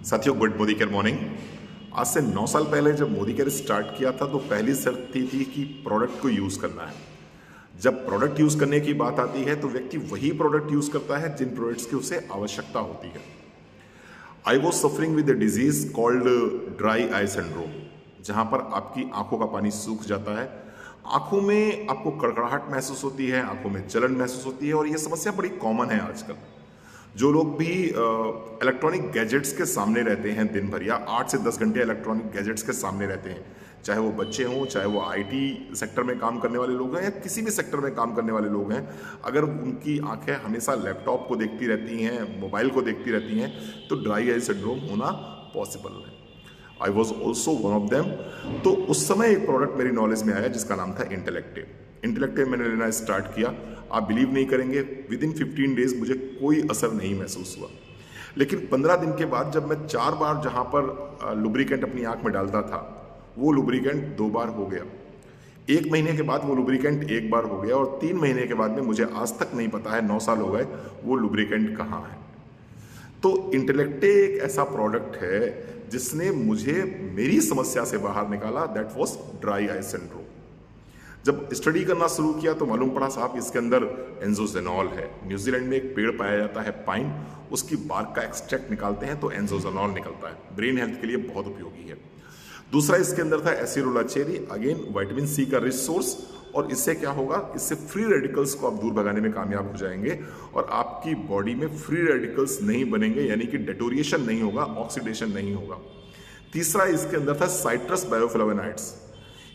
साथियों, good Modi care morning. आज से 9 साल पहले जब मोदी केयर स्टार्ट किया था तो पहली शर्त थी कि प्रोडक्ट को यूज़ करना है। जब प्रोडक्ट यूज़ करने की बात आती है तो व्यक्ति वही प्रोडक्ट यूज़ करता है जिन प्रोडक्ट्स की उसे आवश्यकता होती है। I was suffering with the disease called dry eye syndrome, जहाँ पर आपकी आंखों का पानी सूख जाता है, आंखों में आपको कड़कड़ाहट महसूस होती है, आंखों में जलन महसूस होती है और ये समस्या बड़ी कॉमन है आजकल। जो लोग भी इलेक्ट्रॉनिक गैजेट्स के सामने रहते हैं दिन भर या 8 से 10 घंटे इलेक्ट्रॉनिक गैजेट्स के सामने रहते हैं, चाहे वो बच्चे हों, चाहे वो आईटी सेक्टर में काम करने वाले लोग हैं या किसी भी सेक्टर में काम करने वाले लोग हैं, अगर उनकी आंखें हमेशा लैपटॉप को देखती रहती हैं, मोबाइल को देखती रहती हैं, तो ड्राई आई सिंड्रोम होना पॉसिबल है। I was also one of them. तो उस समय एक प्रोडक्ट मेरी नॉलेज में आया जिसका नाम था इंटेलेक्टिव। इंटेलेक्टिव मैंने लेना स्टार्ट किया। आप बिलीव नहीं करेंगे, विद इन 15 डेज मुझे कोई असर नहीं महसूस हुआ। लेकिन 15 दिन के बाद जब मैं 4 बार जहाँ पर लुब्रिकेंट अपनी आंख में डालता था, वो लुब्रिकेंट 2 बार हो गया। 1 महीने के बाद वो लुब्रिकेंट 1 बार हो गया और 3 महीने के बाद में मुझे आज तक नहीं पता है, 9 साल हो गए, वो लुब्रिकेंट कहाँ है। तो इंटेलेक्टिव एक ऐसा प्रोडक्ट है जिसने मुझे मेरी समस्या से बाहर निकाला, that was dry eye syndrome. जब स्टडी करना शुरू किया तो मालूम पड़ा साहब इसके अंदर एंजोजेनॉल है। न्यूजीलैंड में एक पेड़ पाया जाता है पाइन, उसकी बार्क का एक्सट्रैक्ट निकालते हैं तो एंजोजेनॉल निकलता है, ब्रेन हेल्थ के लिए बहुत उपयोगी है। दूसरा इसके अंदर था acerola cherry, again vitamin C का रिच सोर्स, और इससे क्या होगा, इससे फ्री रेडिकल्स को आप दूर भगाने में कामयाब हो जाएंगे और आपकी बॉडी में फ्री रेडिकल्स नहीं बनेंगे, यानी कि डेटोरिएशन नहीं होगा, ऑक्सीडेशन नहीं होगा। तीसरा इसके अंदर था साइट्रस बायोफ्लेवोनॉइड्स।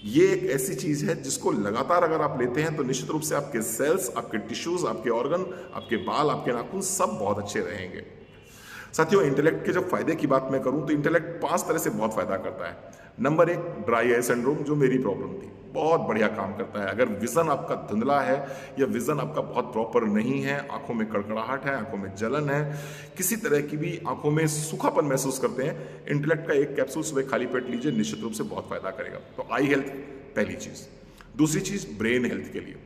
ये एक ऐसी चीज है जिसको लगातार अगर आप लेते हैं तो निश्चित रूप से आपके सेल्स, आपके टिश्यूज, आपके ऑर्गन, आपके बाल, आपके नाखून सब बहुत अच्छे रहेंगे। साथियों, इंटेलेक्ट के जब फायदे की बात मैं करूं तो इंटेलेक्ट 5 तरह से बहुत फायदा करता है। नंबर 1, ड्राई आई सिंड्रोम, जो मेरी प्रॉब्लम थी, बहुत बढ़िया काम करता है। अगर विजन आपका धुंधला है या विजन आपका बहुत प्रॉपर नहीं है, आंखों में कड़कड़ाहट है, आंखों में जलन है, किसी तरह की भी आंखों में सूखापन महसूस करते हैं, इंटेलेक्ट का एक कैप्सूल सुबह खाली पेट लीजिए, निश्चित रूप से बहुत फायदा करेगा। तो आई हेल्थ पहली चीज। दूसरी चीज ब्रेन हेल्थ के लिए,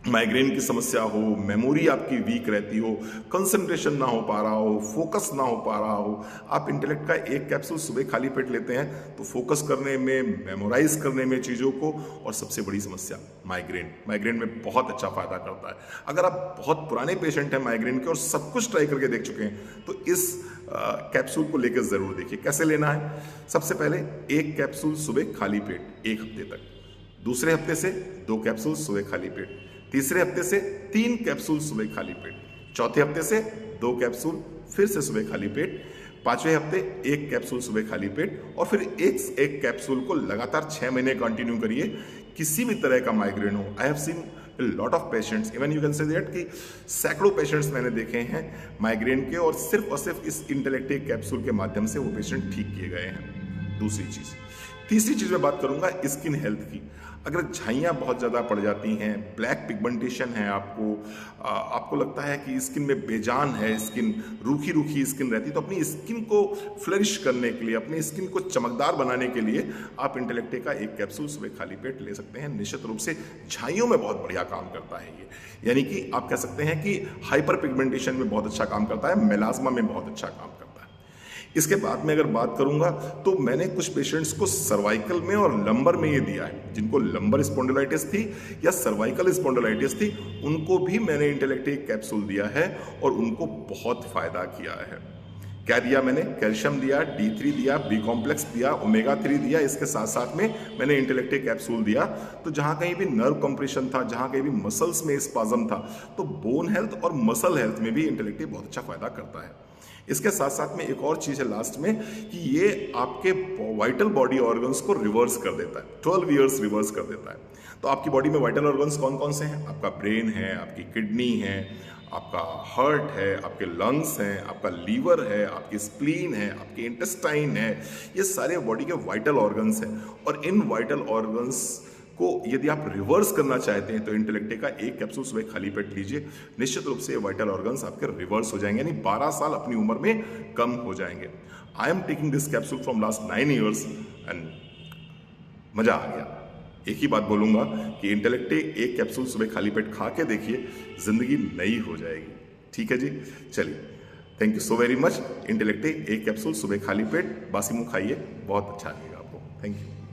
माइग्रेन की समस्या हो, मेमोरी आपकी वीक रहती हो, कंसंट्रेशन ना हो पा रहा हो, फोकस ना हो पा रहा हो, आप इंटेलेक्ट का एक कैप्सूल सुबह खाली पेट लेते हैं तो फोकस करने में, मेमोराइज करने में चीज़ों को, और सबसे बड़ी समस्या माइग्रेन में बहुत अच्छा फायदा करता है। अगर आप बहुत पुराने पेशेंट हैं माइग्रेन के और सब कुछ ट्राई करके देख चुके हैं तो इस कैप्सूल को लेकर जरूर देखिए। कैसे लेना है? सबसे पहले एक कैप्सूल सुबह खाली पेट 1 हफ्ते तक, दूसरे हफ्ते से 2 कैप्सूल सुबह खाली पेट, तीसरे हफ्ते से 3 कैप्सूल सुबह खाली पेट, चौथे हफ्ते से 2 कैप्सूल फिर से सुबह खाली पेट, 5वें हफ्ते 1 कैप्सूल सुबह खाली पेट, और फिर एक कैप्सूल को लगातार 6 महीने कंटिन्यू करिए। किसी भी तरह का माइग्रेन हो, I have seen lot of patients, even you can say that कि सैकड़ों पेशेंट्स मैंने देखे हैं माइग्रेन के, और सिर्फ इस इंटेलेक्टिव कैप्सूल के माध्यम से वो पेशेंट ठीक किए गए हैं। दूसरी चीज। तीसरी चीज मैं बात करूंगा स्किन हेल्थ की। अगर झाइयाँ बहुत ज़्यादा पड़ जाती हैं, ब्लैक पिगमेंटेशन है, आपको लगता है कि स्किन में बेजान है, स्किन रूखी स्किन रहती है, तो अपनी स्किन को फ्लरिश करने के लिए, अपनी स्किन को चमकदार बनाने के लिए आप इंटेलेक्टिव का एक कैप्सूल सुबह खाली पेट ले सकते हैं। निश्चित रूप से झाइयों में बहुत बढ़िया काम करता है ये, यानी कि आप कह सकते हैं कि हाइपर पिगमेंटेशन में बहुत अच्छा काम करता है, मेलाज्मा में बहुत अच्छा काम करता है। इसके बाद में अगर बात करूंगा तो मैंने कुछ पेशेंट्स को सर्वाइकल में और लंबर में ये दिया है। जिनको लंबर स्पॉन्डिलाइटिस थी या सर्वाइकल स्पॉन्डिलाइटिस थी, उनको भी मैंने इंटेलेक्टिव कैप्सूल दिया है और उनको बहुत फायदा किया है। क्या दिया मैंने? कैल्शियम दिया, D3 दिया, बी कॉम्प्लेक्स दिया, ओमेगा 3 दिया, इसके साथ साथ में मैंने इंटेलेक्टिव कैप्सूल दिया। तो जहां कहीं भी नर्व कंप्रेशन था, जहां कहीं भी मसल्स में स्पाज्म था, तो बोन हेल्थ और मसल हेल्थ में भी इंटेलेक्टिव बहुत अच्छा फायदा करता है। इसके साथ साथ में एक और चीज है लास्ट में कि ये आपके वाइटल बॉडी ऑर्गन्स को रिवर्स कर देता है, 12 ईयर्स रिवर्स कर देता है। तो आपकी बॉडी में वाइटल ऑर्गन्स कौन कौन से हैं? आपका ब्रेन है, आपकी किडनी है, आपका हार्ट है, आपके लंग्स हैं, आपका लीवर है, आपकी स्प्लीन है, आपके इंटेस्टाइन है, ये सारे बॉडी के वाइटल ऑर्गन्स हैं। और इन वाइटल ऑर्गन्स को यदि आप रिवर्स करना चाहते हैं तो इंटेलेक्टिव का एक कैप्सूल सुबह खाली पेट लीजिए, निश्चित रूप से वाइटल ऑर्गन्स आपके रिवर्स हो जाएंगे, यानी 12 साल अपनी उम्र में कम हो जाएंगे। I am taking this capsule from last 9 years and मजा आ गया। एक ही बात बोलूंगा कि इंटेलेक्टिव एक कैप्सूल सुबह खाली पेट खा के देखिए, जिंदगी नई हो जाएगी। ठीक है जी, चलिए thank you so very much. इंटेलेक्टे एक कैप्सूल सुबह खाली पेट बासी मुंह खाइए, बहुत अच्छा लगेगा आपको। Thank you.